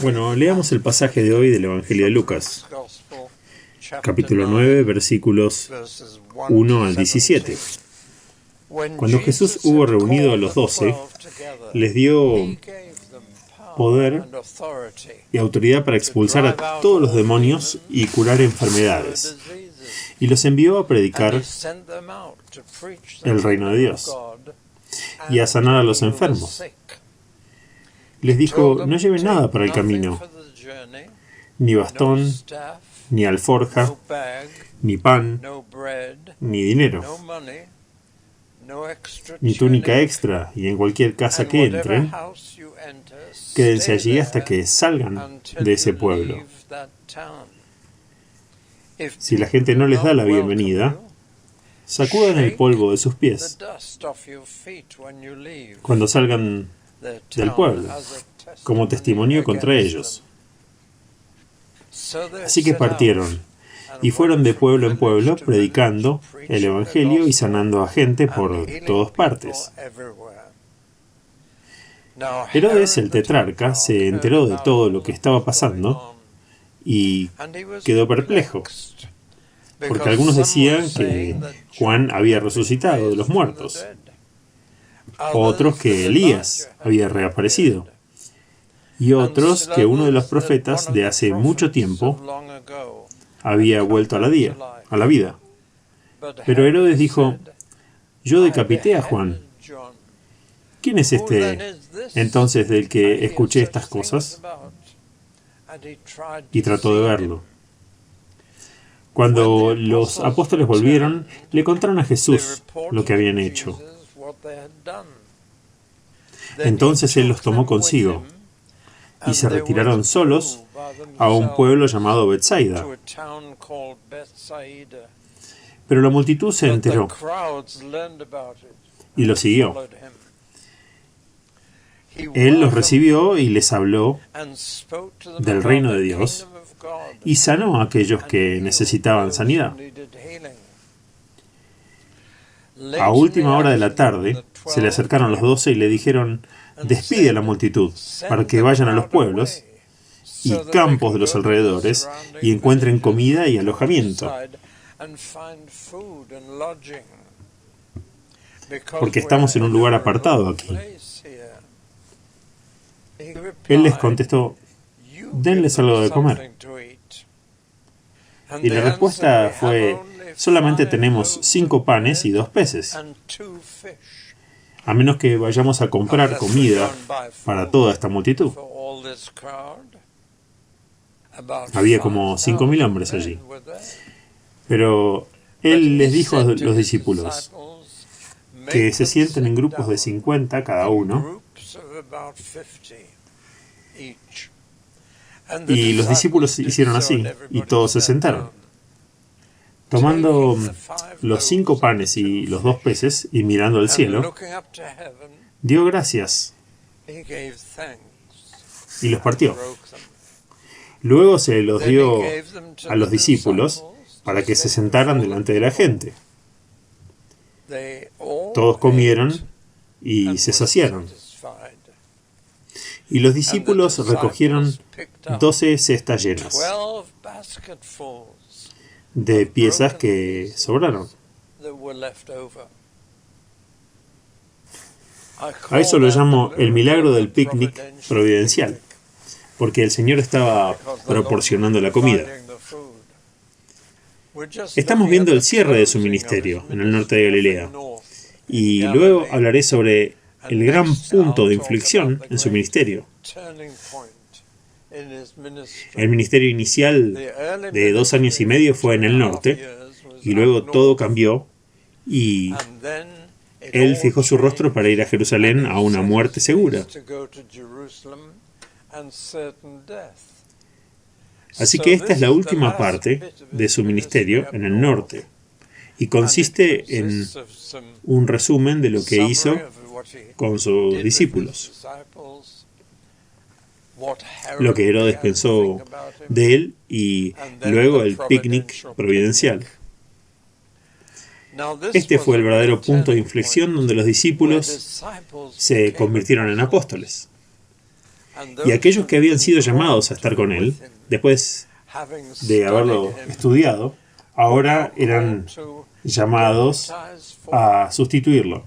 Bueno, leamos el pasaje de hoy del Evangelio de Lucas, capítulo 9, versículos 1 al 17. Cuando Jesús hubo reunido a los 12, les dio poder y autoridad para expulsar a todos los demonios y curar enfermedades, y los envió a predicar el reino de Dios y a sanar a los enfermos. Les dijo: no lleven nada para el camino, ni bastón, ni alforja, ni pan, ni dinero, ni túnica extra, y en cualquier casa que entren, quédense allí hasta que salgan de ese pueblo. Si la gente no les da la bienvenida, sacudan el polvo de sus pies cuando salgan del pueblo, como testimonio contra ellos. Así que partieron y fueron de pueblo en pueblo predicando el Evangelio y sanando a gente por todas partes. Herodes, el tetrarca, se enteró de todo lo que estaba pasando y quedó perplejo, porque algunos decían que Juan había resucitado de los muertos, otros que Elías había reaparecido, y otros que uno de los profetas de hace mucho tiempo había vuelto a la vida. Pero Herodes dijo: yo decapité a Juan. ¿Quién es este entonces del que escuché estas cosas? Y trató de verlo. Cuando los apóstoles volvieron, le contaron a Jesús lo que habían hecho. Entonces él los tomó consigo, y se retiraron solos a un pueblo llamado Betsaida. Pero la multitud se enteró y lo siguió. Él los recibió y les habló del reino de Dios y sanó a aquellos que necesitaban sanidad. A última hora de la tarde se le acercaron los 12 y le dijeron: despide a la multitud para que vayan a los pueblos y campos de los alrededores y encuentren comida y alojamiento, porque estamos en un lugar apartado aquí. Él les contestó: denles algo de comer. Y la respuesta fue: solamente tenemos 5 panes y 2 peces. A menos que vayamos a comprar comida para toda esta multitud. Había como 5.000 hombres allí. Pero él les dijo a los discípulos que se sienten en grupos de 50 cada uno. Y los discípulos hicieron así, y todos se sentaron. Tomando los 5 panes y los 2 peces, y mirando al cielo, dio gracias y los partió. Luego se los dio a los discípulos para que se sentaran delante de la gente. Todos comieron y se saciaron. Y los discípulos recogieron 12 cestas llenas de piezas que sobraron. A eso lo llamo el milagro del picnic providencial, porque el Señor estaba proporcionando la comida. Estamos viendo el cierre de su ministerio en el norte de Galilea, y luego hablaré sobre el gran punto de inflexión en su ministerio. El ministerio inicial de 2 años y medio fue en el norte, y luego todo cambió, y él fijó su rostro para ir a Jerusalén a una muerte segura. Así que esta es la última parte de su ministerio en el norte, y consiste en un resumen de lo que hizo con sus discípulos, lo que Herodes pensó de él, y luego el picnic providencial. Este fue el verdadero punto de inflexión donde los discípulos se convirtieron en apóstoles. Y aquellos que habían sido llamados a estar con él, después de haberlo estudiado, ahora eran llamados a sustituirlo.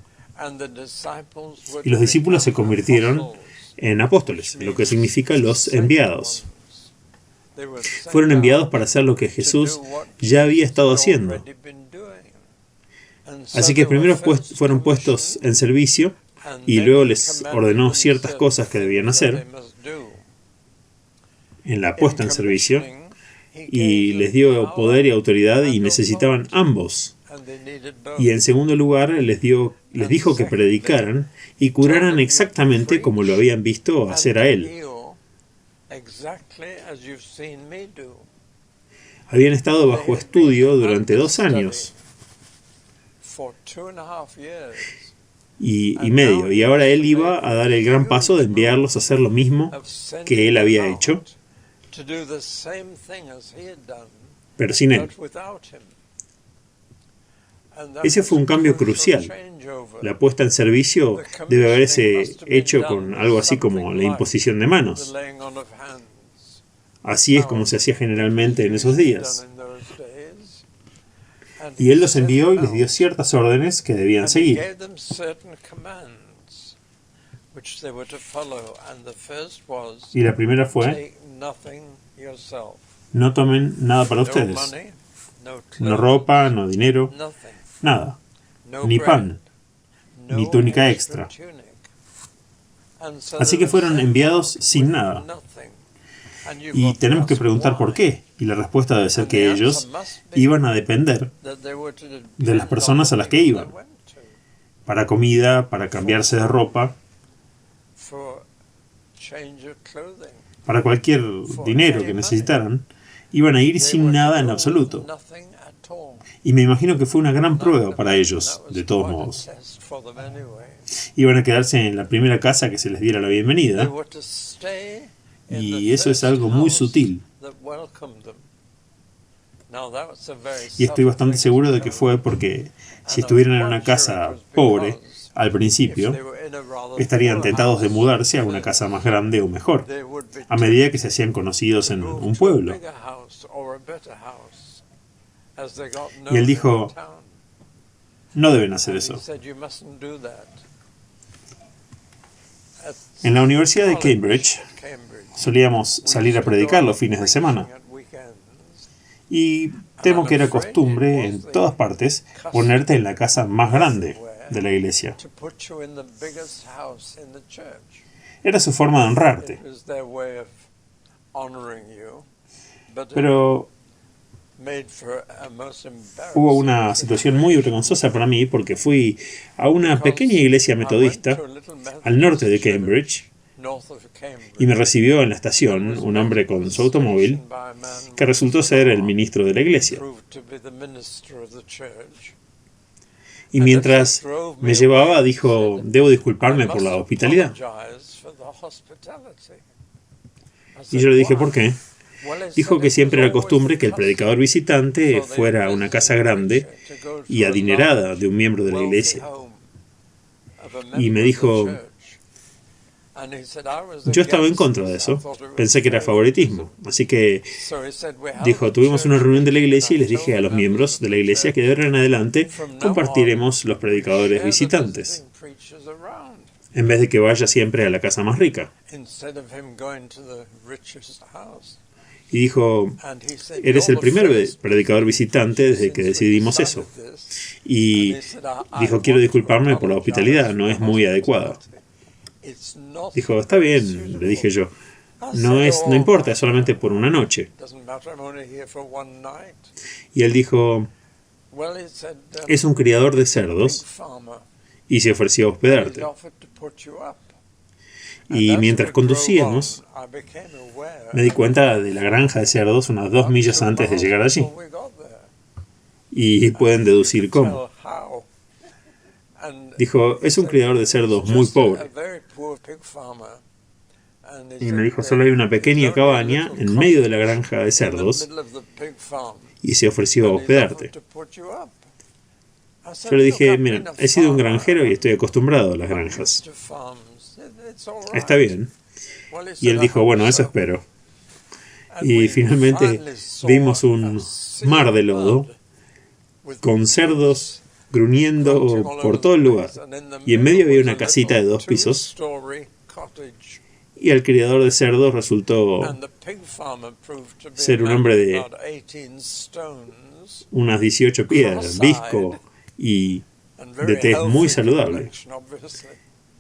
Y los discípulos se convirtieron en apóstoles, lo que significa los enviados. Fueron enviados para hacer lo que Jesús ya había estado haciendo. Así que primero fueron puestos en servicio y luego les ordenó ciertas cosas que debían hacer en la puesta en servicio y les dio poder y autoridad y necesitaban ambos. Y en segundo lugar les dijo que predicaran y curaran exactamente como lo habían visto hacer a él. Habían estado bajo estudio durante 2 años y medio, y ahora él iba a dar el gran paso de enviarlos a hacer lo mismo que él había hecho, pero sin él. Ese fue un cambio crucial. La puesta en servicio debe haberse hecho con algo así como la imposición de manos. Así es como se hacía generalmente en esos días. Y él los envió y les dio ciertas órdenes que debían seguir. Y la primera fue: no tomen nada para ustedes. No ropa, no dinero, nada. Ni pan, ni túnica extra. Así que fueron enviados sin nada. Y tenemos que preguntar por qué. Y la respuesta debe ser que ellos iban a depender de las personas a las que iban. Para comida, para cambiarse de ropa, para cualquier dinero que necesitaran, iban a ir sin nada en absoluto. Y me imagino que fue una gran prueba para ellos, de todos modos. Iban a quedarse en la primera casa que se les diera la bienvenida. Y eso es algo muy sutil. Y estoy bastante seguro de que fue porque si estuvieran en una casa pobre al principio, estarían tentados de mudarse a una casa más grande o mejor, a medida que se hacían conocidos en un pueblo. Y él dijo: no deben hacer eso. En la Universidad de Cambridge solíamos salir a predicar los fines de semana. Y temo que era costumbre en todas partes ponerte en la casa más grande de la iglesia. Era su forma de honrarte. Pero hubo una situación muy vergonzosa para mí porque fui a una pequeña iglesia metodista al norte de Cambridge y me recibió en la estación un hombre con su automóvil que resultó ser el ministro de la iglesia. Y mientras me llevaba dijo: debo disculparme por la hospitalidad. Y yo le dije: ¿por qué? Dijo que siempre era costumbre que el predicador visitante fuera a una casa grande y adinerada de un miembro de la iglesia. Y me dijo: yo estaba en contra de eso. Pensé que era favoritismo. Así que dijo: tuvimos una reunión de la iglesia y les dije a los miembros de la iglesia que de ahora en adelante compartiremos los predicadores visitantes, en vez de que vaya siempre a la casa más rica. Y dijo: eres el primer predicador visitante desde que decidimos eso. Y dijo: quiero disculparme por la hospitalidad, no es muy adecuada. Dijo: está bien, le dije yo. No importa, es solamente por una noche. Y él dijo: es un criador de cerdos y se ofreció a hospedarte. Y mientras conducíamos, me di cuenta de la granja de cerdos unas 2 millas antes de llegar allí. Y pueden deducir cómo. Dijo: es un criador de cerdos muy pobre. Y me dijo: solo hay una pequeña cabaña en medio de la granja de cerdos y se ofreció a hospedarte. Yo le dije: mira, he sido un granjero y estoy acostumbrado a las granjas. Está bien. Y él dijo, bueno, eso espero. Y finalmente vimos un mar de lodo con cerdos gruñendo por todo el lugar. Y en medio había una casita de 2 pisos. Y el criador de cerdos resultó ser un hombre de unas 18 pies, visco y de tez muy saludable,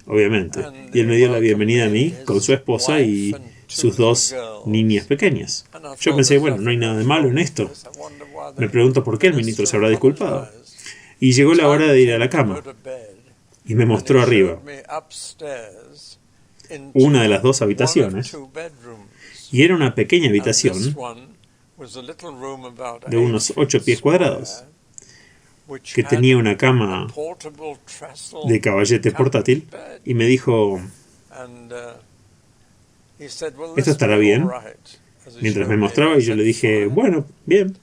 obviamente. Y él me dio la bienvenida a mí con su esposa y sus 2 niñas pequeñas. Yo pensé, bueno, no hay nada de malo en esto. Me pregunto por qué el ministro se habrá disculpado. Y llegó la hora de ir a la cama. Y me mostró arriba una de las 2 habitaciones. Y era una pequeña habitación de unos 8 pies cuadrados, que tenía una cama de caballete portátil, y me dijo, ¿esto estará bien? Mientras me mostraba, y yo le dije, bueno, bien.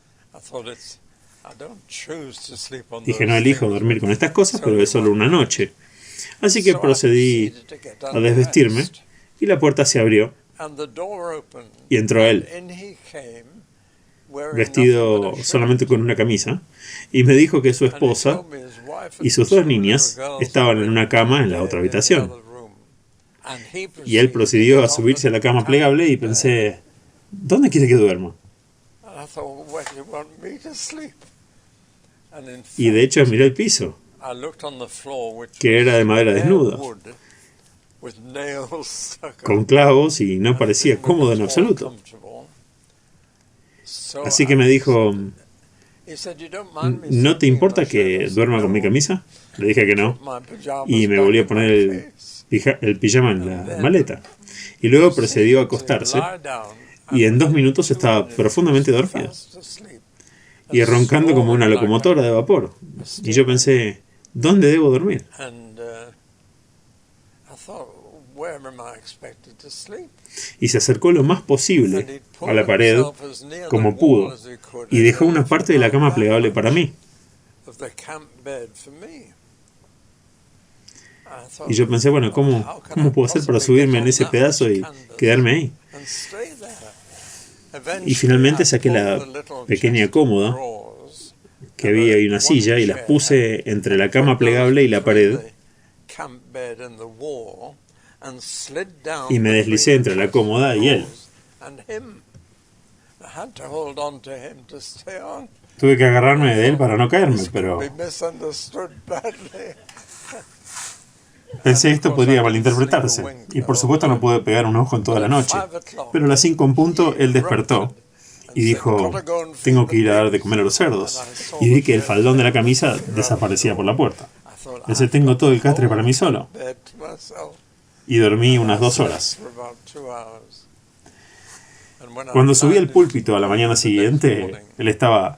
Dije, no elijo dormir con estas cosas, pero es solo una noche. Así que procedí a desvestirme, y la puerta se abrió, y entró él, vestido solamente con una camisa, y me dijo que su esposa y sus 2 niñas estaban en una cama en la otra habitación. Y él procedió a subirse a la cama plegable y pensé, ¿dónde quiere que duerma? Y de hecho miré el piso, que era de madera desnuda, con clavos, y no parecía cómodo en absoluto. Así que me dijo, ¿no te importa que duerma con mi camisa? Le dije que no, y me volví a poner el pijama en la maleta. Y luego procedió a acostarse, y en 2 minutos estaba profundamente dormido, y roncando como una locomotora de vapor. Y yo pensé, ¿dónde debo dormir? Y se acercó lo más posible a la pared, como pudo, y dejó una parte de la cama plegable para mí. Y yo pensé, bueno, ¿cómo puedo hacer para subirme en ese pedazo y quedarme ahí? Y finalmente saqué la pequeña cómoda que había y una silla, y las puse entre la cama plegable y la pared, y me deslicé entre la cómoda y él. Tuve que agarrarme de él para no caerme, pero pensé esto podría malinterpretarse, y por supuesto no pude pegar un ojo en toda la noche. Pero a las 5 en punto él despertó y dijo, tengo que ir a dar de comer a los cerdos. Y vi que el faldón de la camisa desaparecía por la puerta. Pensé, tengo todo el castre para mí solo. Y dormí unas 2 horas. Cuando subí al púlpito a la mañana siguiente, él estaba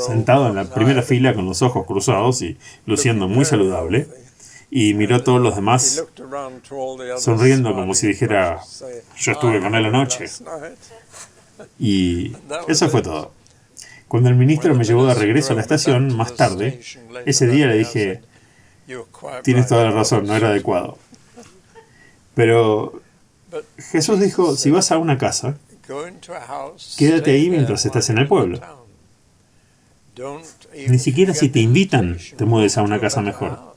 sentado en la primera fila con los ojos cruzados y luciendo muy saludable, y miró a todos los demás sonriendo como si dijera, yo estuve con él anoche. Y eso fue todo. Cuando el ministro me llevó de regreso a la estación, más tarde, ese día le dije, tienes toda la razón, no era adecuado. Pero Jesús dijo, si vas a una casa, quédate ahí mientras estás en el pueblo. Ni siquiera si te invitan, te mueves a una casa mejor.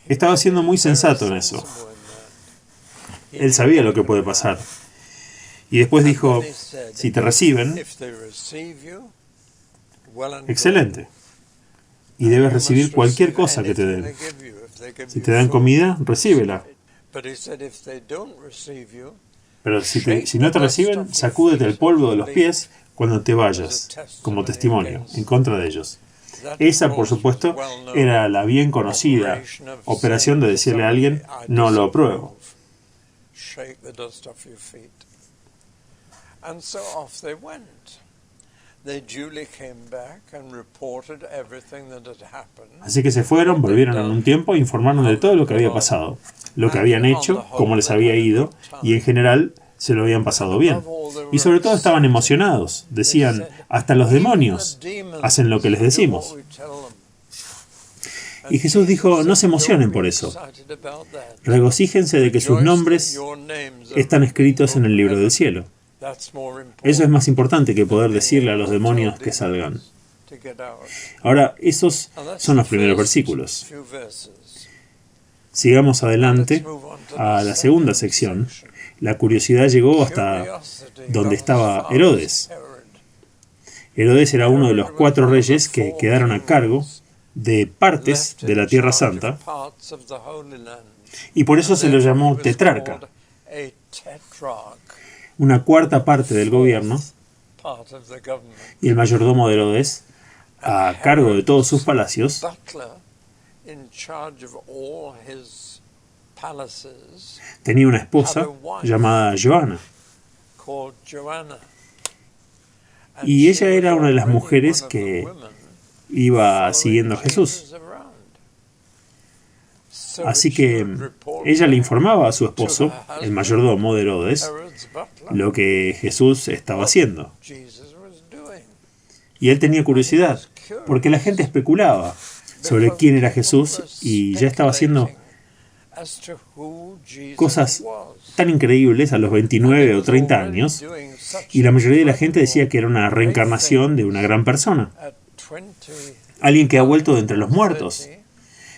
Estaba siendo muy sensato en eso. Él sabía lo que puede pasar. Y después dijo, si te reciben, excelente. Y debes recibir cualquier cosa que te den. Si te dan comida, recíbela. Pero si no te reciben, sacúdete el polvo de los pies cuando te vayas, como testimonio, en contra de ellos. Esa, por supuesto, era la bien conocida operación de decirle a alguien, no lo apruebo. Así que se fueron, volvieron en un tiempo e informaron de todo lo que había pasado, lo que habían hecho, cómo les había ido, y en general se lo habían pasado bien. Y sobre todo estaban emocionados. Decían, hasta los demonios hacen lo que les decimos. Y Jesús dijo, no se emocionen por eso. Regocíjense de que sus nombres están escritos en el libro del cielo. Eso es más importante que poder decirle a los demonios que salgan. Ahora, esos son los primeros versículos. Sigamos adelante a la segunda sección. La curiosidad llegó hasta donde estaba Herodes. Herodes era uno de los 4 reyes que quedaron a cargo de partes de la Tierra Santa, y por eso se lo llamó tetrarca. Una cuarta parte del gobierno, y el mayordomo de Herodes, a cargo de todos sus palacios, tenía una esposa llamada Joana. Y ella era una de las mujeres que iba siguiendo a Jesús. Así que ella le informaba a su esposo, el mayordomo de Herodes, lo que Jesús estaba haciendo. Y él tenía curiosidad, porque la gente especulaba sobre quién era Jesús y ya estaba haciendo cosas tan increíbles a los 29 o 30 años, y la mayoría de la gente decía que era una reencarnación de una gran persona, alguien que ha vuelto de entre los muertos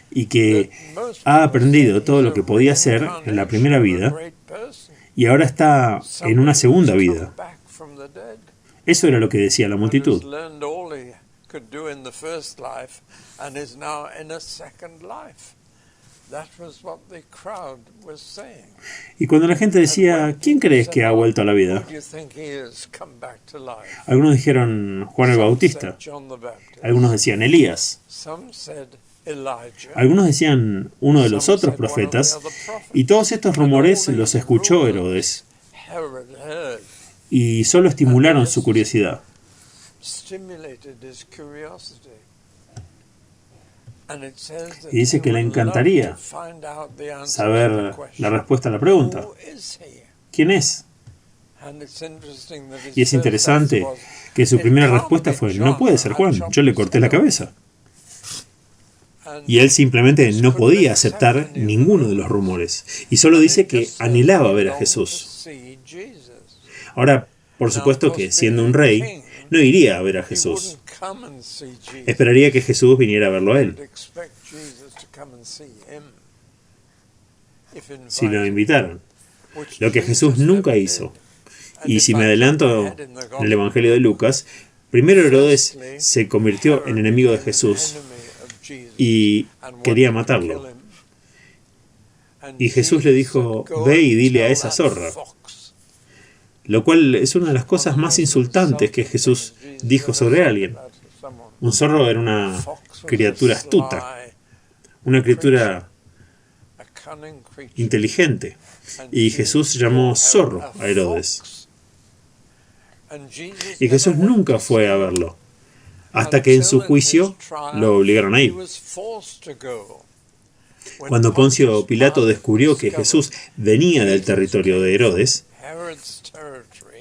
y que ha aprendido todo lo que podía hacer en la primera vida y ahora está en una segunda vida. Eso era lo que decía la multitud. Y cuando la gente decía, ¿quién crees que ha vuelto a la vida? Algunos dijeron Juan el Bautista, algunos decían Elías, algunos decían uno de los otros profetas, y todos estos rumores los escuchó Herodes, y solo estimularon su curiosidad. Y dice que le encantaría saber la respuesta a la pregunta. ¿Quién es? Y es interesante que su primera respuesta fue, no puede ser Juan, yo le corté la cabeza. Y él simplemente no podía aceptar ninguno de los rumores. Y solo dice que anhelaba ver a Jesús. Ahora, por supuesto que siendo un rey, no iría a ver a Jesús. Esperaría que Jesús viniera a verlo a él, si lo invitaron. Lo que Jesús nunca hizo. Y si me adelanto en el Evangelio de Lucas, primero Herodes se convirtió en enemigo de Jesús y quería matarlo. Y Jesús le dijo, ve y dile a esa zorra. Lo cual es una de las cosas más insultantes que Jesús dijo sobre alguien. Un zorro era una criatura astuta, una criatura inteligente. Y Jesús llamó zorro a Herodes. Y Jesús nunca fue a verlo, hasta que en su juicio lo obligaron a ir. Cuando Poncio Pilato descubrió que Jesús venía del territorio de Herodes,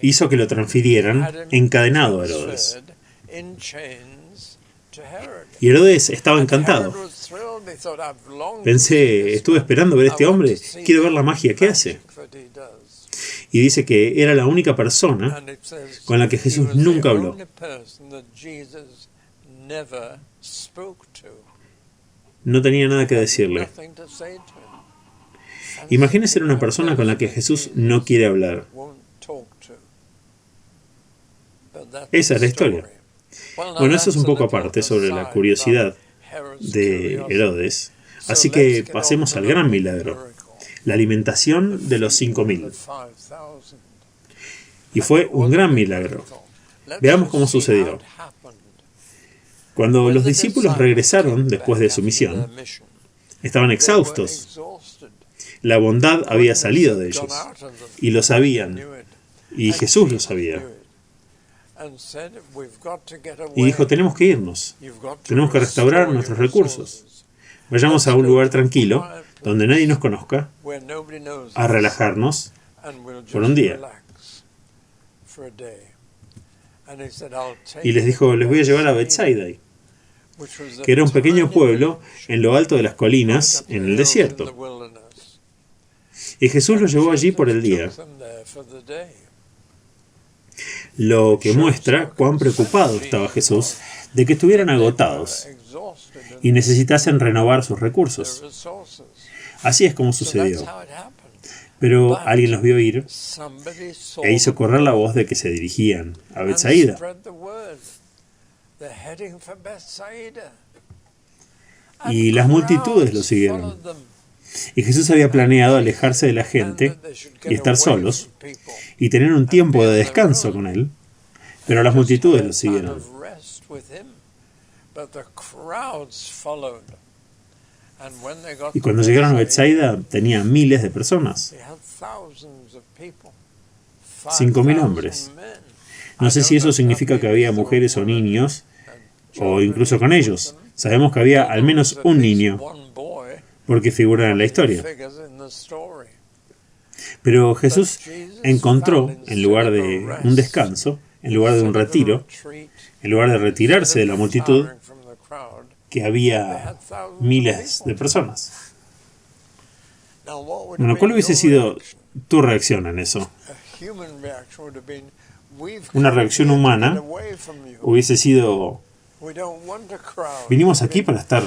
hizo que lo transfirieran encadenado a Herodes. Y Herodes estaba encantado. Pensé, estuve esperando ver a este hombre, quiero ver la magia que hace. Y dice que era la única persona con la que Jesús nunca habló. No tenía nada que decirle. Imagínese ser una persona con la que Jesús no quiere hablar. Esa es la historia. Bueno, eso es un poco aparte sobre la curiosidad de Herodes. Así que pasemos al gran milagro, la alimentación de los 5.000. Y fue un gran milagro. Veamos cómo sucedió. Cuando los discípulos regresaron después de su misión, estaban exhaustos. La bondad había salido de ellos, y lo sabían, y Jesús lo sabía. Y dijo, tenemos que irnos, tenemos que restaurar nuestros recursos. Vayamos a un lugar tranquilo, donde nadie nos conozca, a relajarnos por un día. Y les dijo, les voy a llevar a Bethsaida. que era un pequeño pueblo en lo alto de las colinas, en el desierto. Y Jesús los llevó allí por el día, lo que muestra cuán preocupado estaba Jesús de que estuvieran agotados y necesitasen renovar sus recursos. Así es como sucedió. Pero alguien los vio ir e hizo correr la voz de que se dirigían a Betsaida. Y las multitudes lo siguieron. Y Jesús había planeado alejarse de la gente y estar solos y tener un tiempo de descanso con él, pero las multitudes lo siguieron. Y cuando llegaron a Betsaida tenía miles de personas, 5.000 hombres. No sé si eso significa que había mujeres o niños, o incluso con ellos. Sabemos que había al menos un niño, porque figuran en la historia. Pero Jesús encontró, en lugar de un descanso, en lugar de un retiro, en lugar de retirarse de la multitud, que había miles de personas. Bueno, ¿cuál hubiese sido tu reacción en eso? Una reacción humana hubiese sido: vinimos aquí para estar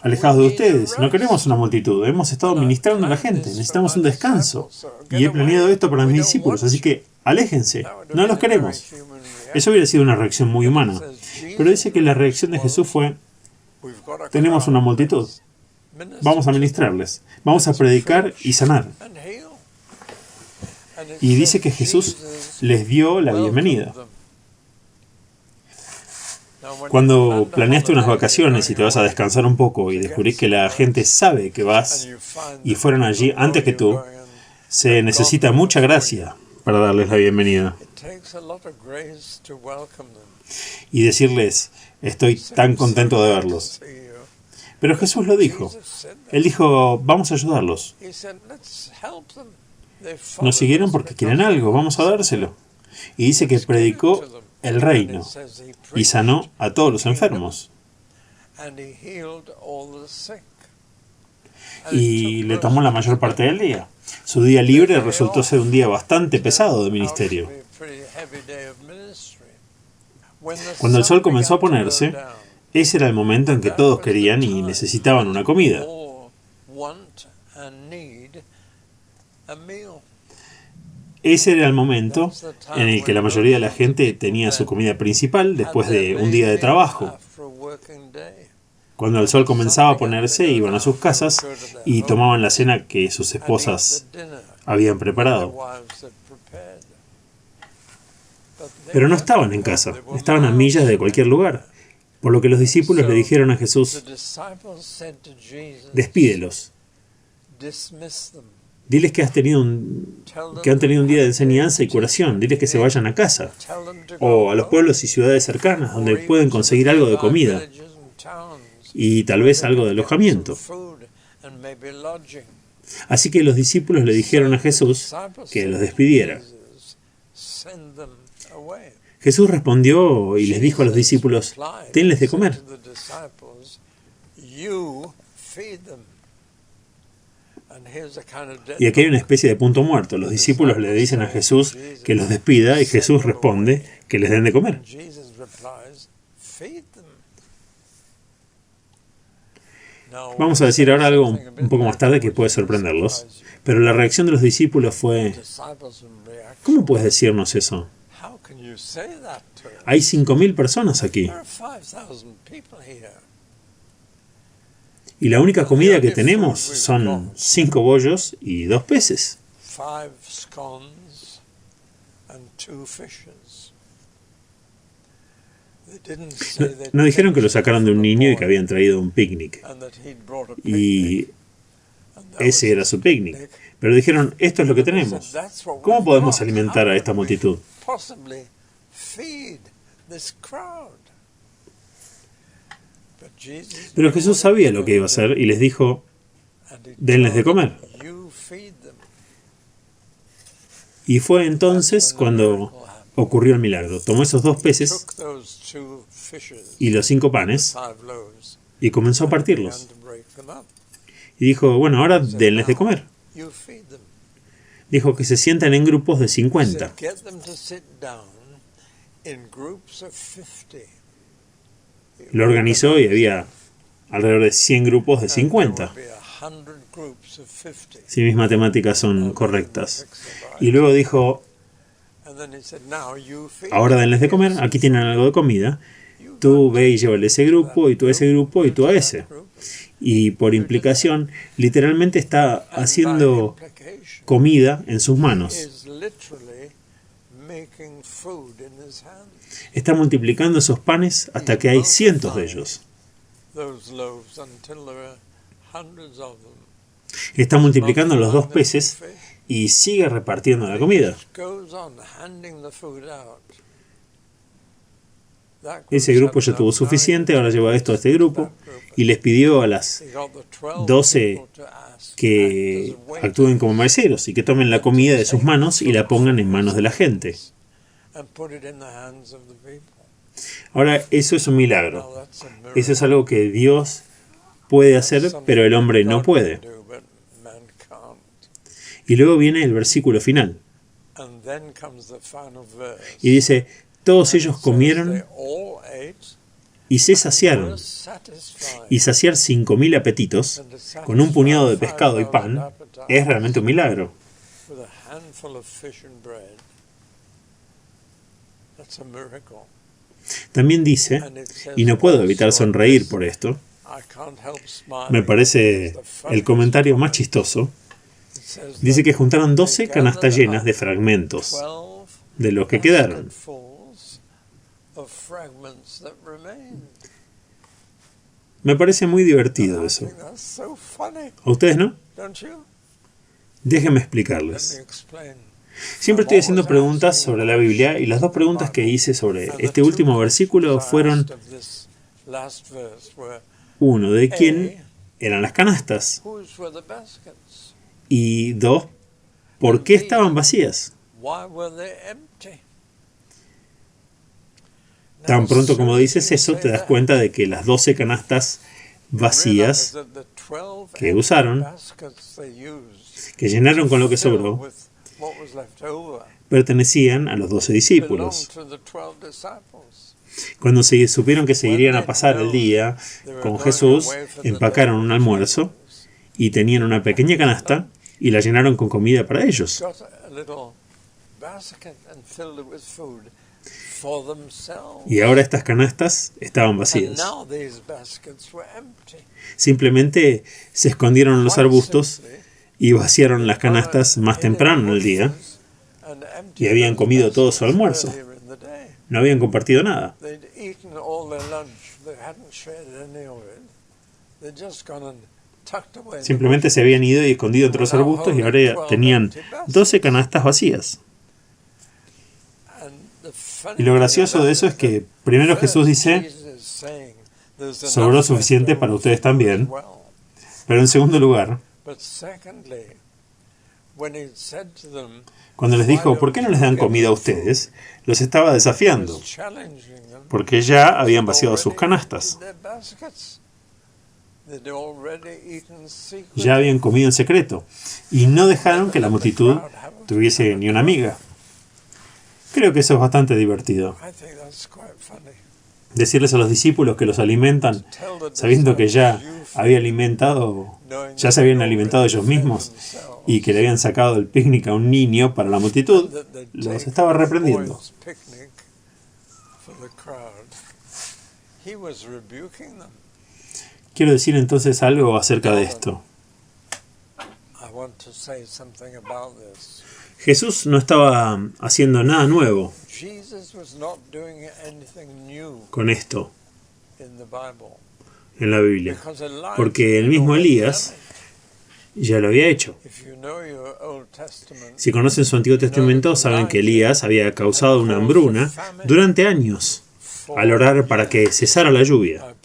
alejados de ustedes, no queremos una multitud, hemos estado ministrando a la gente, necesitamos un descanso, y he planeado esto para mis discípulos, así que aléjense, no los queremos. Eso hubiera sido una reacción muy humana, pero dice que la reacción de Jesús fue: tenemos una multitud, vamos a ministrarles, vamos a predicar y sanar. Y dice que Jesús les dio la bienvenida. Cuando planeaste unas vacaciones y te vas a descansar un poco y descubrís que la gente sabe que vas y fueron allí antes que tú, se necesita mucha gracia para darles la bienvenida. Y decirles: estoy tan contento de verlos. Pero Jesús lo dijo. Él dijo: vamos a ayudarlos. Nos siguieron porque quieren algo, vamos a dárselo. Y dice que predicó el reino y sanó a todos los enfermos. Y le tomó la mayor parte del día. Su día libre resultó ser un día bastante pesado de ministerio. Cuando el sol comenzó a ponerse, ese era el momento en que todos querían y necesitaban una comida. Ese era el momento en el que la mayoría de la gente tenía su comida principal después de un día de trabajo. Cuando el sol comenzaba a ponerse, iban a sus casas y tomaban la cena que sus esposas habían preparado. Pero no estaban en casa, estaban a millas de cualquier lugar. Por lo que los discípulos le dijeron a Jesús: despídelos. Diles que han tenido un día de enseñanza y curación. Diles que se vayan a casa o a los pueblos y ciudades cercanas donde pueden conseguir algo de comida y tal vez algo de alojamiento. Así que los discípulos le dijeron a Jesús que los despidiera. Jesús respondió y les dijo a los discípulos: denles de comer. Y aquí hay una especie de punto muerto. Los discípulos le dicen a Jesús que los despida y Jesús responde que les den de comer. Vamos a decir ahora algo un poco más tarde que puede sorprenderlos, pero la reacción de los discípulos fue: ¿cómo puedes decirnos eso? Hay 5.000 personas aquí. Y la única comida que tenemos son 5 bollos y 2 peces. No dijeron que lo sacaron de un niño y que habían traído un picnic. Y ese era su picnic. Pero dijeron: esto es lo que tenemos. ¿Cómo podemos alimentar a esta multitud? Pero Jesús sabía lo que iba a hacer y les dijo: denles de comer. Y fue entonces cuando ocurrió el milagro. Tomó esos 2 peces y los 5 panes y comenzó a partirlos. Y dijo, bueno, ahora denles de comer. Dijo que se sientan en grupos de 50. Lo organizó y había alrededor de 100 grupos de 50. Si mis matemáticas son correctas. Y luego dijo, ahora denles de comer, aquí tienen algo de comida. Tú ve y llévale a ese grupo, y tú a ese grupo, y tú a ese. Y por implicación, literalmente está haciendo comida en sus manos. Está multiplicando esos panes hasta que hay cientos de ellos. Está multiplicando los 2 peces y sigue repartiendo la comida. Ese grupo ya tuvo suficiente, ahora lleva esto a este grupo y les pidió a las 12 que actúen como meseros y que tomen la comida de sus manos y la pongan en manos de la gente. Ahora, eso es un milagro. Eso es algo que Dios puede hacer, pero el hombre no puede. Y luego viene el versículo final. Y dice, todos ellos comieron y se saciaron. Y saciar 5.000 apetitos con un puñado de pescado y pan es realmente un milagro. También dice, y no puedo evitar sonreír por esto, me parece el comentario más chistoso, dice que juntaron 12 canastas llenas de fragmentos de lo que quedaron. Me parece muy divertido eso. ¿A ustedes no? Déjenme explicarles. Siempre estoy haciendo preguntas sobre la Biblia y las 2 preguntas que hice sobre este último versículo fueron: 1, ¿de quién eran las canastas? Y 2, ¿por qué estaban vacías? Tan pronto como dices eso, te das cuenta de que las 12 canastas vacías que usaron, que llenaron con lo que sobró, pertenecían a los 12 discípulos. Cuando supieron que se irían a pasar el día con Jesús, empacaron un almuerzo y tenían una pequeña canasta y la llenaron con comida para ellos. Y ahora estas canastas estaban vacías. Simplemente se escondieron en los arbustos y vaciaron las canastas más temprano en el día y habían comido todo su almuerzo. No habían compartido nada. Simplemente se habían ido y escondido entre los arbustos y ahora tenían 12 canastas vacías. Y lo gracioso de eso es que primero Jesús dice, sobró suficiente para ustedes también, pero en segundo lugar, cuando les dijo, ¿por qué no les dan comida a ustedes?, los estaba desafiando, porque ya habían vaciado sus canastas. Ya habían comido en secreto y no dejaron que la multitud tuviese ni una miga. Creo que eso es bastante divertido. Decirles a los discípulos que los alimentan, sabiendo que ya se habían alimentado ellos mismos y que le habían sacado del picnic a un niño para la multitud, los estaba reprendiendo. Quiero decir entonces algo acerca de esto. Jesús no estaba haciendo nada nuevo con esto en la Biblia, porque el mismo Elías ya lo había hecho. Si conocen su Antiguo Testamento, saben que Elías había causado una hambruna durante años al orar para que cesara la lluvia.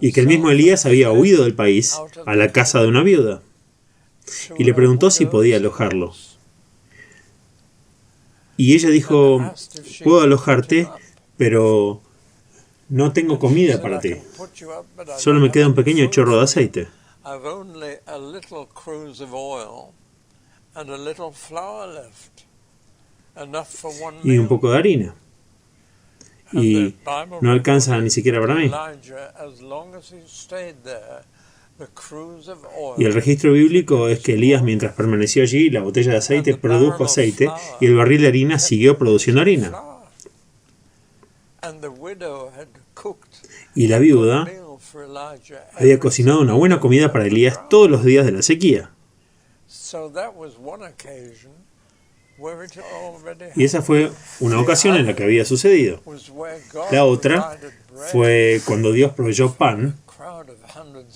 Y que el mismo Elías había huido del país a la casa de una viuda y le preguntó si podía alojarlo. Y ella dijo, puedo alojarte, pero no tengo comida para ti. Solo me queda un pequeño chorro de aceite. Y un poco de harina. Y no alcanza ni siquiera para mí. Y el registro bíblico es que Elías, mientras permaneció allí, la botella de aceite produjo aceite y el barril de harina siguió produciendo harina. Y la viuda había cocinado una buena comida para Elías todos los días de la sequía. Y esa fue una ocasión en la que había sucedido. La otra fue cuando Dios proveyó pan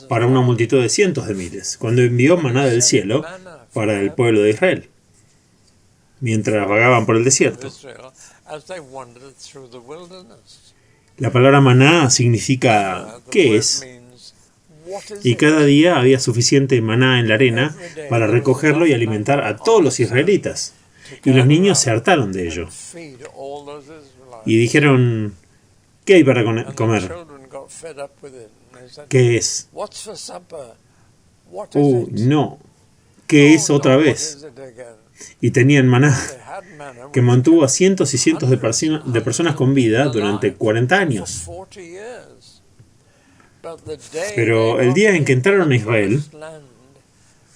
para una multitud de cientos de miles, cuando envió maná del cielo para el pueblo de Israel, mientras vagaban por el desierto. La palabra maná significa ¿qué es? Y cada día había suficiente maná en la arena para recogerlo y alimentar a todos los israelitas. Y los niños se hartaron de ello. Y dijeron, ¿qué hay para comer? ¿Qué es? No. ¿Qué es otra vez? Y tenían maná, que mantuvo a cientos y cientos de personas con vida durante 40 años. Pero el día en que entraron a Israel,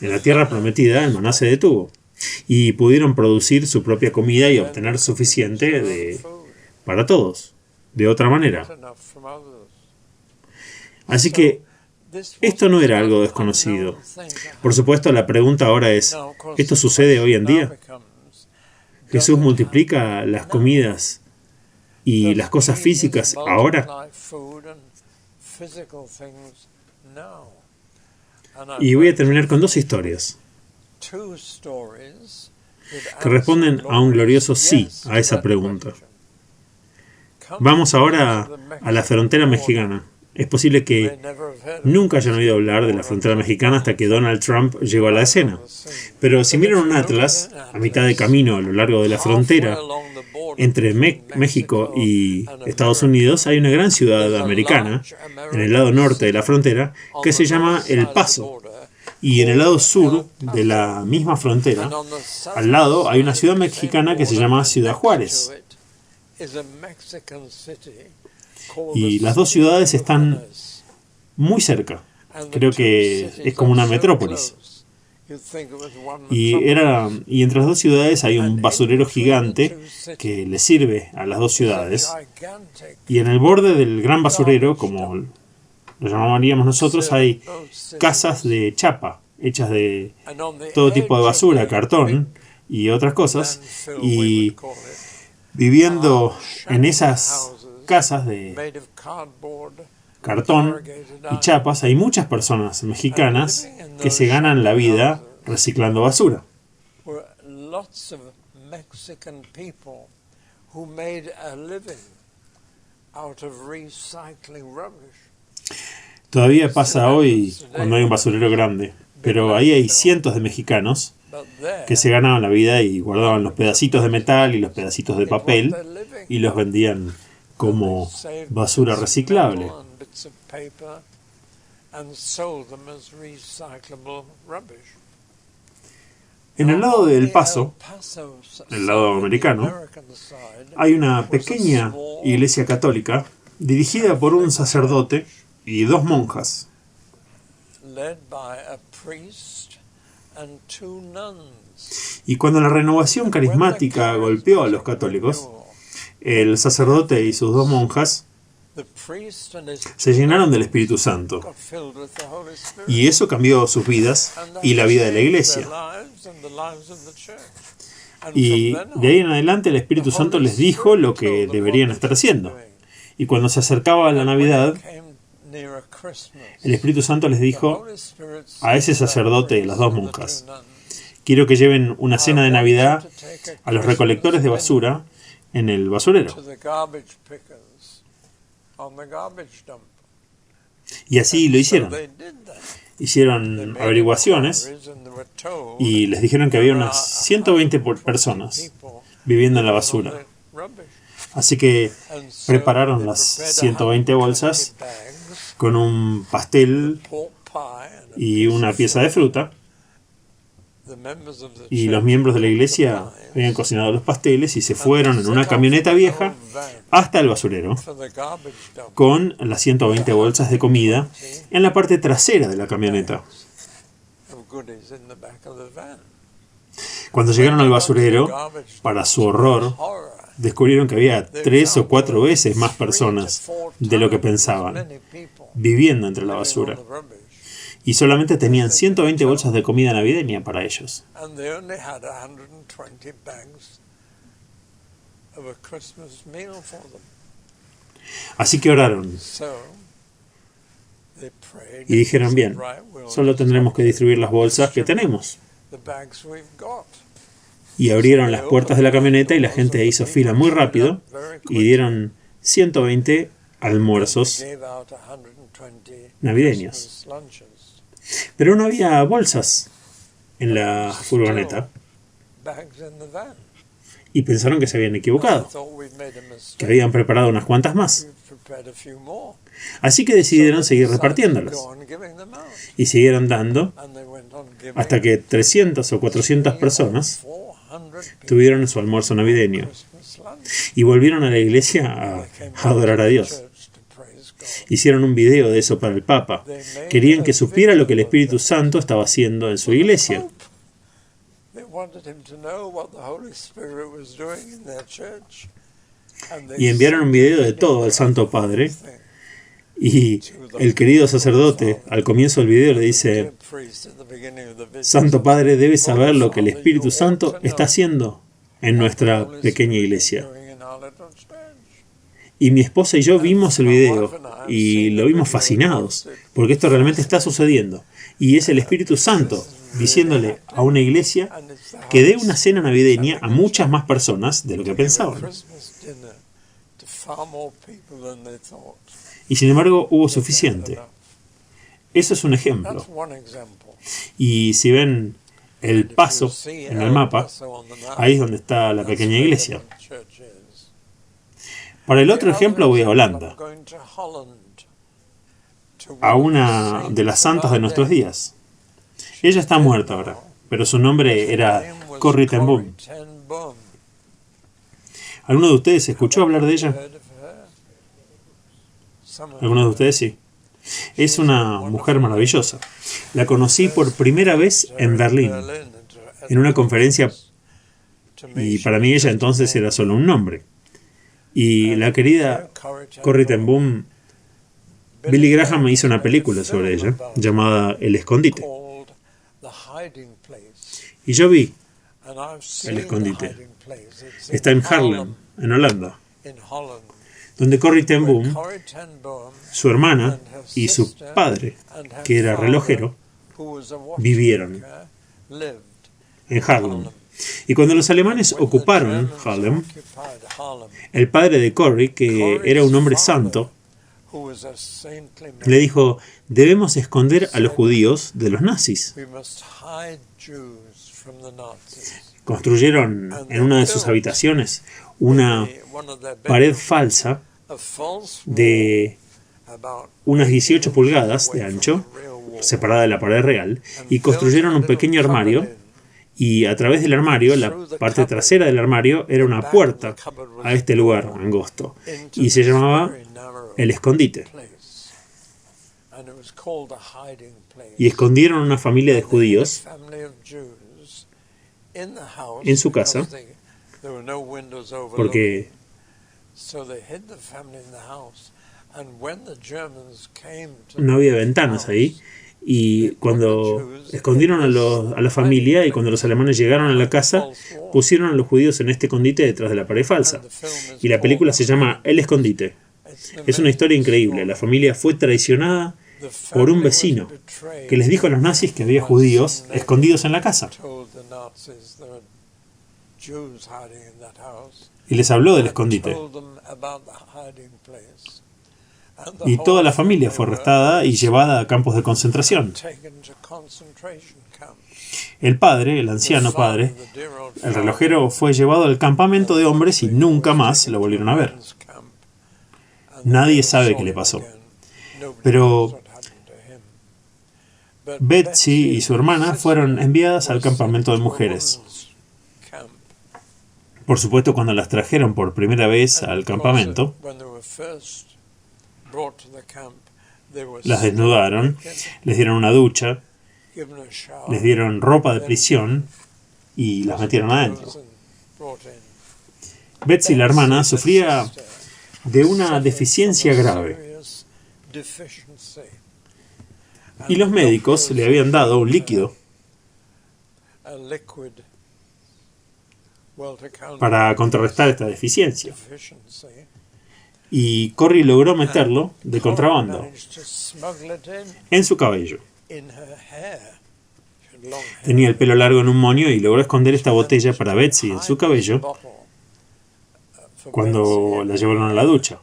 en la tierra prometida, el maná se detuvo. Y pudieron producir su propia comida y obtener suficiente para todos, de otra manera. Así que esto no era algo desconocido. Por supuesto, la pregunta ahora es, ¿esto sucede hoy en día? ¿Jesús multiplica las comidas y las cosas físicas ahora? Y voy a terminar con dos historias que responden a un glorioso sí a esa pregunta. Vamos ahora a la frontera mexicana. Es posible que nunca hayan oído hablar de la frontera mexicana hasta que Donald Trump llegó a la escena. Pero si miran un atlas, a mitad de camino a lo largo de la frontera entre México y Estados Unidos, hay una gran ciudad americana en el lado norte de la frontera que se llama El Paso. Y en el lado sur de la misma frontera, al lado, hay una ciudad mexicana que se llama Ciudad Juárez. Y las dos ciudades están muy cerca. Creo que es como una metrópolis. Y entre las dos ciudades hay un basurero gigante que le sirve a las dos ciudades. Y en el borde del gran basurero, como lo llamaríamos nosotros, hay casas de chapa, hechas de todo tipo de basura, cartón y otras cosas. Y viviendo en esas casas de cartón y chapas, hay muchas personas mexicanas que se ganan la vida reciclando basura. Todavía pasa hoy cuando hay un basurero grande, pero ahí hay cientos de mexicanos que se ganaban la vida y guardaban los pedacitos de metal y los pedacitos de papel y los vendían como basura reciclable. En el lado del Paso, el lado americano, hay una pequeña iglesia católica dirigida por un sacerdote y dos monjas. Y cuando la renovación carismática golpeó a los católicos, el sacerdote y sus dos monjas se llenaron del Espíritu Santo. Y eso cambió sus vidas y la vida de la iglesia. Y de ahí en adelante el Espíritu Santo les dijo lo que deberían estar haciendo. Y cuando se acercaba la Navidad, el Espíritu Santo les dijo a ese sacerdote y las dos monjas: quiero que lleven una cena de Navidad a los recolectores de basura en el basurero. Y así lo hicieron. Hicieron averiguaciones y les dijeron que había unas 120 personas viviendo en la basura. Así que prepararon las 120 bolsas con un pastel y una pieza de fruta. Y los miembros de la iglesia habían cocinado los pasteles y se fueron en una camioneta vieja hasta el basurero con las 120 bolsas de comida en la parte trasera de la camioneta. Cuando llegaron al basurero, para su horror, descubrieron que había 3 o 4 veces más personas de lo que pensaban viviendo entre la basura. Y solamente tenían 120 bolsas de comida navideña para ellos. Así que oraron y dijeron, bien, solo tendremos que distribuir las bolsas que tenemos. Y abrieron las puertas de la camioneta y la gente hizo fila muy rápido y dieron 120 almuerzos navideños. Pero no había bolsas en la furgoneta y pensaron que se habían equivocado, que habían preparado unas cuantas más. Así que decidieron seguir repartiéndolas y siguieron dando hasta que 300 o 400 personas tuvieron su almuerzo navideño y volvieron a la iglesia a adorar a Dios. Hicieron un video de eso para el Papa. Querían que supiera lo que el Espíritu Santo estaba haciendo en su iglesia. Y enviaron un video de todo al Santo Padre. Y el querido sacerdote, al comienzo del video, le dice: Santo Padre, debes saber lo que el Espíritu Santo está haciendo en nuestra pequeña iglesia. Y mi esposa y yo vimos el video y lo vimos fascinados, porque esto realmente está sucediendo. Y es el Espíritu Santo diciéndole a una iglesia que dé una cena navideña a muchas más personas de lo que pensaban. Y sin embargo hubo suficiente. Eso es un ejemplo. Y si ven el paso en el mapa, ahí es donde está la pequeña iglesia. Para el otro ejemplo voy a Holanda, a una de las santas de nuestros días. Ella está muerta ahora, pero su nombre era Corrie ten Boom. ¿Alguno de ustedes escuchó hablar de ella? ¿Alguno de ustedes sí? Es una mujer maravillosa. La conocí por primera vez en Berlín, en una conferencia, y para mí ella entonces era solo un nombre. Y la querida Corrie ten Boom, Billy Graham hizo una película sobre ella, llamada El Escondite. Y yo vi El Escondite. Está en Haarlem, en Holanda, donde Corrie ten Boom, su hermana y su padre, que era relojero, vivieron en Haarlem. Y cuando los alemanes ocuparon Haarlem, el padre de Corrie, que era un hombre santo, le dijo: debemos esconder a los judíos de los nazis. Construyeron en una de sus habitaciones una pared falsa de unas 18 pulgadas de ancho, separada de la pared real, y construyeron un pequeño armario, y a través del armario, la parte trasera del armario, era una puerta a este lugar angosto, y se llamaba El Escondite. Y escondieron a una familia de judíos en su casa, porque no había ventanas ahí, y cuando escondieron a la familia, y cuando los alemanes llegaron a la casa, pusieron a los judíos en este escondite detrás de la pared falsa. Y la película se llama El Escondite. Es una historia increíble. La familia fue traicionada por un vecino que les dijo a los nazis que había judíos escondidos en la casa. Y les habló del escondite. y toda la familia fue arrestada y llevada a campos de concentración. El padre, el anciano padre, el relojero, fue llevado al campamento de hombres y nunca más lo volvieron a ver. Nadie sabe qué le pasó. Pero Betsy y su hermana fueron enviadas al campamento de mujeres. Por supuesto, cuando las trajeron por primera vez al campamento, las desnudaron, les dieron una ducha, les dieron ropa de prisión y las metieron adentro. Betsy, la hermana, sufría de una deficiencia grave. Y los médicos le habían dado un líquido para contrarrestar esta deficiencia. Y Corrie logró meterlo de contrabando en su cabello. Tenía el pelo largo en un moño y logró esconder esta botella para Betsy en su cabello cuando la llevaron a la ducha.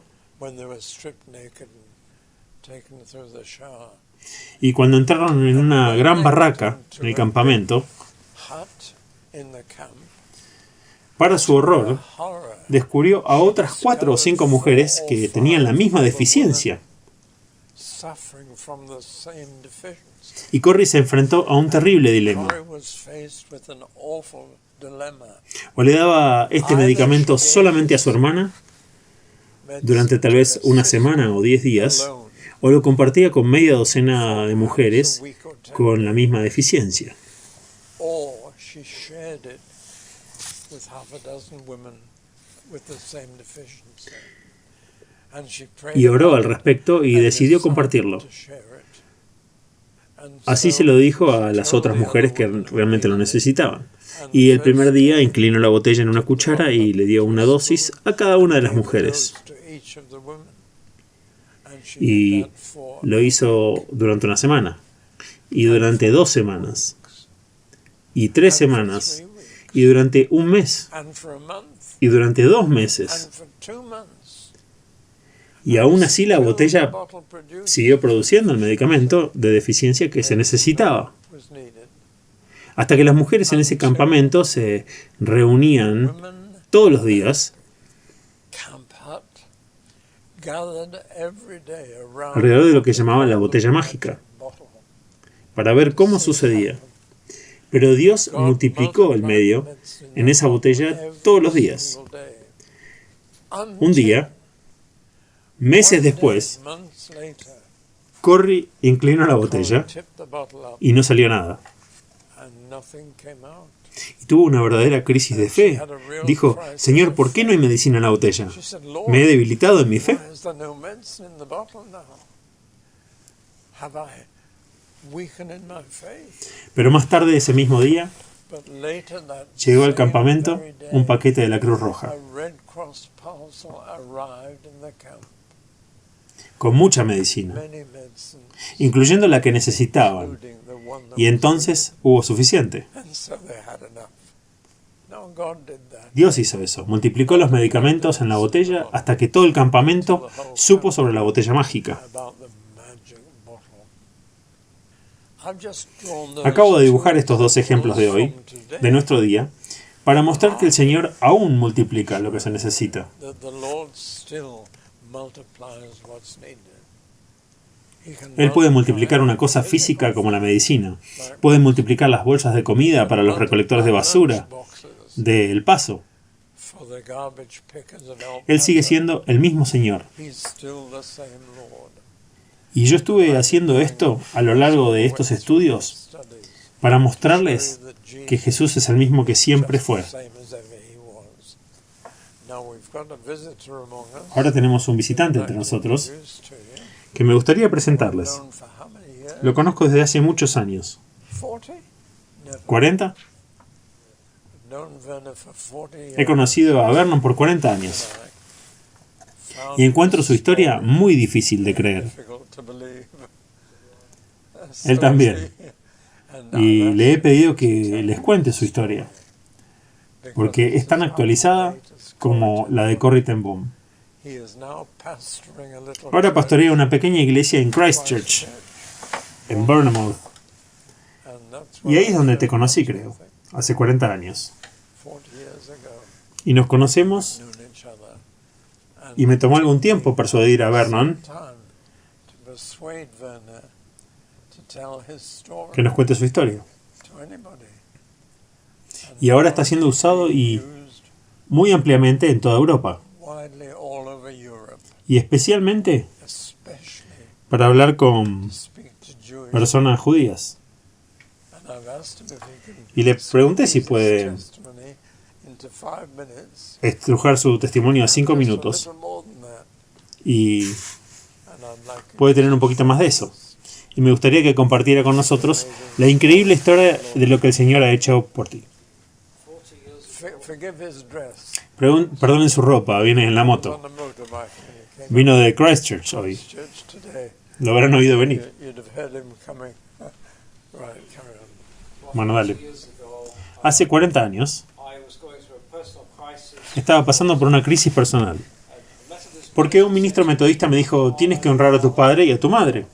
Y cuando entraron en una gran barraca en el campamento, para su horror, descubrió a otras 4 o 5 mujeres que tenían la misma deficiencia. Y Corrie se enfrentó a un terrible dilema. O le daba este medicamento solamente a su hermana, durante tal vez una semana o 10 días, o lo compartía con media docena de mujeres con la misma deficiencia. Y oró al respecto y decidió compartirlo. Así se lo dijo a las otras mujeres que realmente lo necesitaban. Y el primer día inclinó la botella en una cuchara y le dio una dosis a cada una de las mujeres. Y lo hizo durante una semana, y durante 2 semanas, y 3 semanas, y durante un mes, y durante 2 meses. Y aún así la botella siguió produciendo el medicamento de deficiencia que se necesitaba. Hasta que las mujeres en ese campamento se reunían todos los días alrededor de lo que llamaban la botella mágica, para ver cómo sucedía. Pero Dios multiplicó el medio en esa botella todos los días. Un día, meses después, Corrie inclinó la botella y no salió nada. Y tuvo una verdadera crisis de fe. Dijo: Señor, ¿por qué no hay medicina en la botella? ¿Me he debilitado en mi fe? Pero más tarde ese mismo día, llegó al campamento un paquete de la Cruz Roja, con mucha medicina, incluyendo la que necesitaban. Y entonces hubo suficiente. Dios hizo eso, multiplicó los medicamentos en la botella hasta que todo el campamento supo sobre la botella mágica. Acabo de dibujar estos 2 ejemplos de hoy, de nuestro día, para mostrar que el Señor aún multiplica lo que se necesita. Él puede multiplicar una cosa física como la medicina. Puede multiplicar las bolsas de comida para los recolectores de basura de El Paso. Él sigue siendo el mismo Señor. Y yo estuve haciendo esto a lo largo de estos estudios para mostrarles que Jesús es el mismo que siempre fue. Ahora tenemos un visitante entre nosotros que me gustaría presentarles. Lo conozco desde hace muchos años. ¿40? He conocido a Vernon por 40 años. Y encuentro su historia muy difícil de creer. Él también. Y le he pedido que les cuente su historia, porque es tan actualizada como la de Corrie ten Boom. Ahora pastorea una pequeña iglesia en Christchurch, en Bournemouth. Y ahí es donde te conocí, creo, hace 40 años. Y nos conocemos, y me tomó algún tiempo persuadir a Vernon que nos cuente su historia. Y ahora está siendo usado y muy ampliamente en toda Europa. Y especialmente para hablar con personas judías. Y le pregunté si puede estrujar su testimonio a 5 minutos. Y puede tener un poquito más de eso. Y me gustaría que compartiera con nosotros la increíble historia de lo que el Señor ha hecho por ti. Perdonen su ropa, viene en la moto. Vino de Christchurch hoy. Lo habrán oído venir. Bueno, dale. Hace 40 años estaba pasando por una crisis personal. Porque un ministro metodista me dijo, tienes que honrar a tu padre y a tu madre.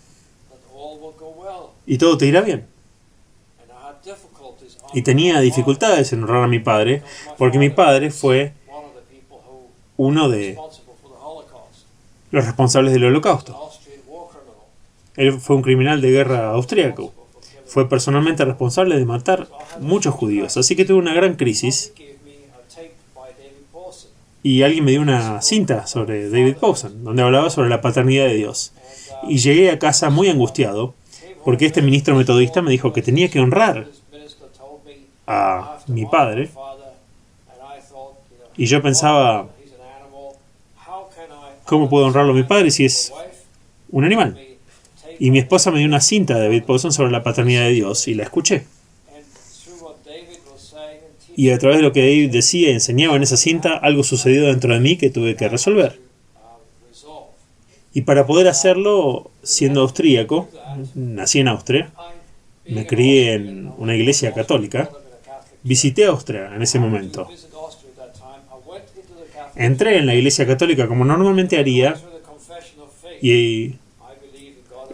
Y todo te irá bien. Y tenía dificultades en honrar a mi padre, porque mi padre fue uno de los responsables del Holocausto. Él fue un criminal de guerra austríaco. Fue personalmente responsable de matar muchos judíos. Así que tuve una gran crisis. Y alguien me dio una cinta sobre David Powson, donde hablaba sobre la paternidad de Dios. Y llegué a casa muy angustiado, porque este ministro metodista me dijo que tenía que honrar a mi padre. Y yo pensaba, ¿cómo puedo honrarlo a mi padre si es un animal? Y mi esposa me dio una cinta de David Powson sobre la paternidad de Dios, y la escuché. Y a través de lo que David decía y enseñaba en esa cinta, algo sucedió dentro de mí que tuve que resolver. Y para poder hacerlo, siendo austríaco, nací en Austria, me crié en una iglesia católica, visité Austria en ese momento. Entré en la iglesia católica como normalmente haría y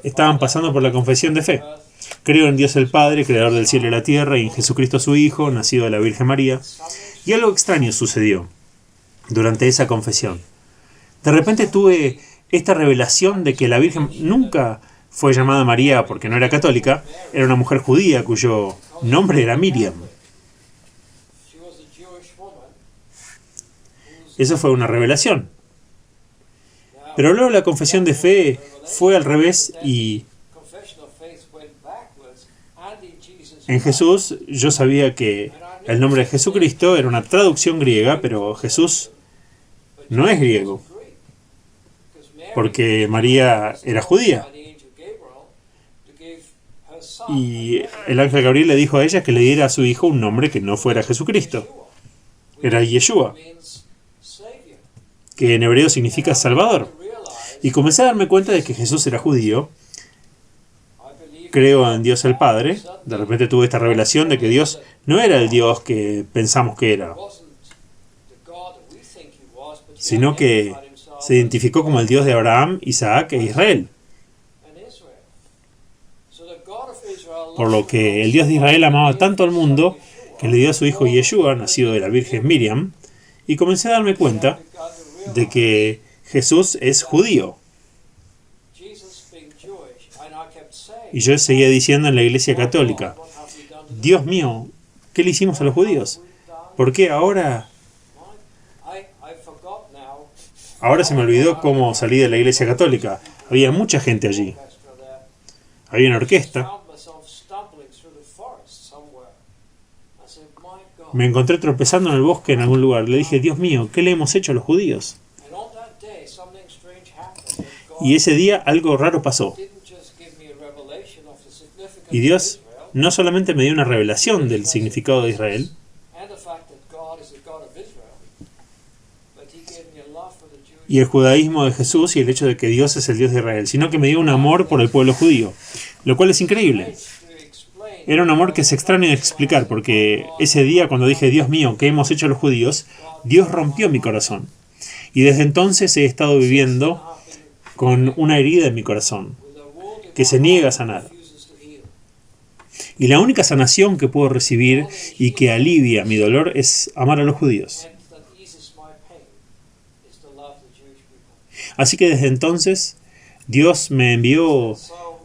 estaban pasando por la confesión de fe. Creo en Dios el Padre, creador del cielo y la tierra, y en Jesucristo su Hijo, nacido de la Virgen María. Y algo extraño sucedió durante esa confesión. De repente tuve esta revelación de que la Virgen nunca fue llamada María porque no era católica, era una mujer judía cuyo nombre era Miriam. Eso fue una revelación. Pero luego la confesión de fe fue al revés y en Jesús yo sabía que el nombre de Jesucristo era una traducción griega, pero Jesús no es griego, porque María era judía. Y el ángel Gabriel le dijo a ella que le diera a su hijo un nombre que no fuera Jesucristo. Era Yeshua, que en hebreo significa Salvador. Y comencé a darme cuenta de que Jesús era judío. Creo en Dios el Padre. De repente tuve esta revelación de que Dios no era el Dios que pensamos que era, sino que se identificó como el Dios de Abraham, Isaac e Israel. Por lo que el Dios de Israel amaba tanto al mundo que le dio a su hijo Yeshua, nacido de la Virgen Miriam, y comencé a darme cuenta de que Jesús es judío. Y yo seguía diciendo en la iglesia católica, Dios mío, ¿qué le hicimos a los judíos? ¿Por qué ahora se me olvidó cómo salí de la iglesia católica? Había mucha gente allí. Había una orquesta. Me encontré tropezando en el bosque en algún lugar. Le dije, Dios mío, ¿qué le hemos hecho a los judíos? Y ese día algo raro pasó. Y Dios no solamente me dio una revelación del significado de Israel, y el judaísmo de Jesús y el hecho de que Dios es el Dios de Israel, sino que me dio un amor por el pueblo judío, lo cual es increíble. Era un amor que es extraño de explicar, porque ese día cuando dije, Dios mío, ¿qué hemos hecho los judíos?, Dios rompió mi corazón. Y desde entonces he estado viviendo con una herida en mi corazón que se niega a sanar. Y la única sanación que puedo recibir y que alivia mi dolor es amar a los judíos. Así que desde entonces Dios me envió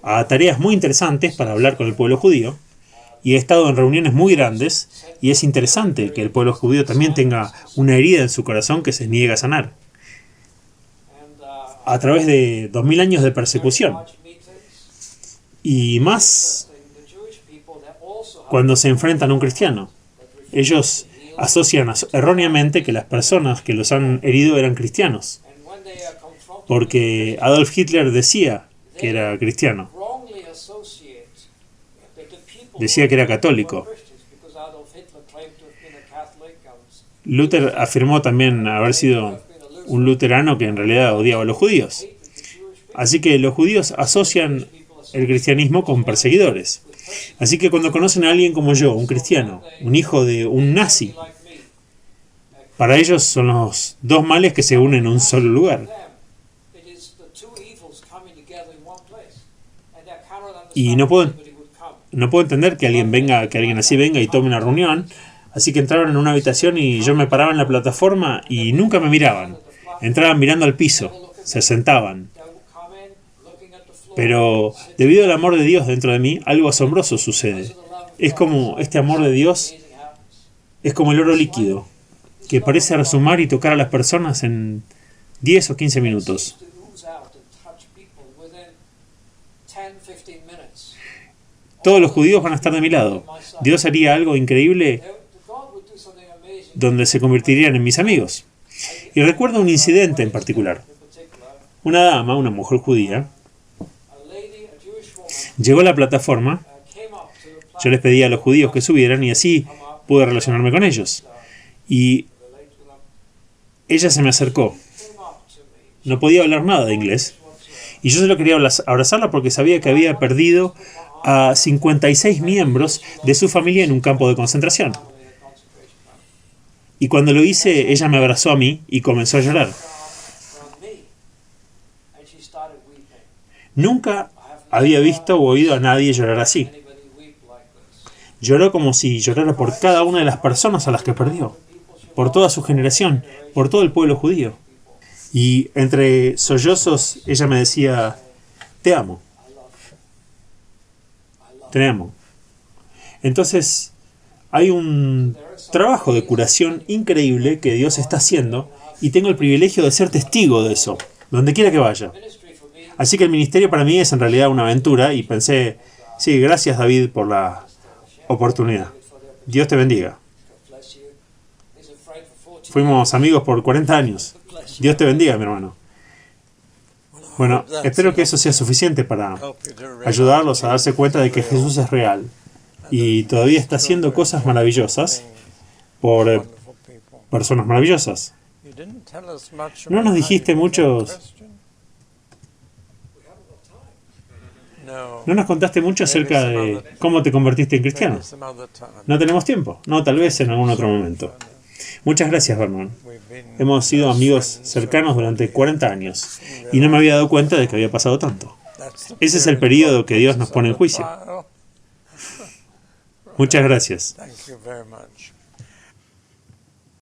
a tareas muy interesantes para hablar con el pueblo judío, y he estado en reuniones muy grandes, y es interesante que el pueblo judío también tenga una herida en su corazón que se niega a sanar. A través de 2000 años de persecución, y más cuando se enfrentan a un cristiano. Ellos asocian erróneamente que las personas que los han herido eran cristianos, porque Adolf Hitler decía que era cristiano. Decía que era católico. Luther afirmó también haber sido un luterano que en realidad odiaba a los judíos. Así que los judíos asocian el cristianismo con perseguidores. Así que cuando conocen a alguien como yo, un cristiano, un hijo de un nazi, para ellos son los dos males que se unen en un solo lugar. Y no puedo entender que alguien así venga y tome una reunión. Así que entraron en una habitación y yo me paraba en la plataforma y nunca me miraban. Entraban mirando al piso, se sentaban. Pero debido al amor de Dios dentro de mí, algo asombroso sucede. Es como este amor de Dios, es como el oro líquido, que parece resumar y tocar a las personas en 10 o 15 minutos. Todos los judíos van a estar de mi lado. Dios haría algo increíble donde se convertirían en mis amigos. Y recuerdo un incidente en particular. Una dama, una mujer judía, llegó a la plataforma. Yo les pedí a los judíos que subieran y así pude relacionarme con ellos. Y ella se me acercó. No podía hablar nada de inglés. Y yo solo quería abrazarla porque sabía que había perdido a 56 miembros de su familia en un campo de concentración. Y cuando lo hice, ella me abrazó a mí y comenzó a llorar. Nunca había visto o oído a nadie llorar así. Lloró como si llorara por cada una de las personas a las que perdió, por toda su generación, por todo el pueblo judío. Y entre sollozos ella me decía, te amo. Te amo. Entonces, hay un trabajo de curación increíble que Dios está haciendo y tengo el privilegio de ser testigo de eso, donde quiera que vaya. Así que el ministerio para mí es en realidad una aventura y pensé, sí, gracias David por la oportunidad. Dios te bendiga. Fuimos amigos por 40 años. Dios te bendiga, mi hermano. Bueno, espero que eso sea suficiente para ayudarlos a darse cuenta de que Jesús es real y todavía está haciendo cosas maravillosas por personas maravillosas. No nos dijiste muchos... No nos contaste mucho acerca de cómo te convertiste en cristiano. No tenemos tiempo. No, tal vez en algún otro momento. Muchas gracias, Vernon. Hemos sido amigos cercanos durante 40 años y no me había dado cuenta de que había pasado tanto. Ese es el periodo que Dios nos pone en juicio. Muchas gracias.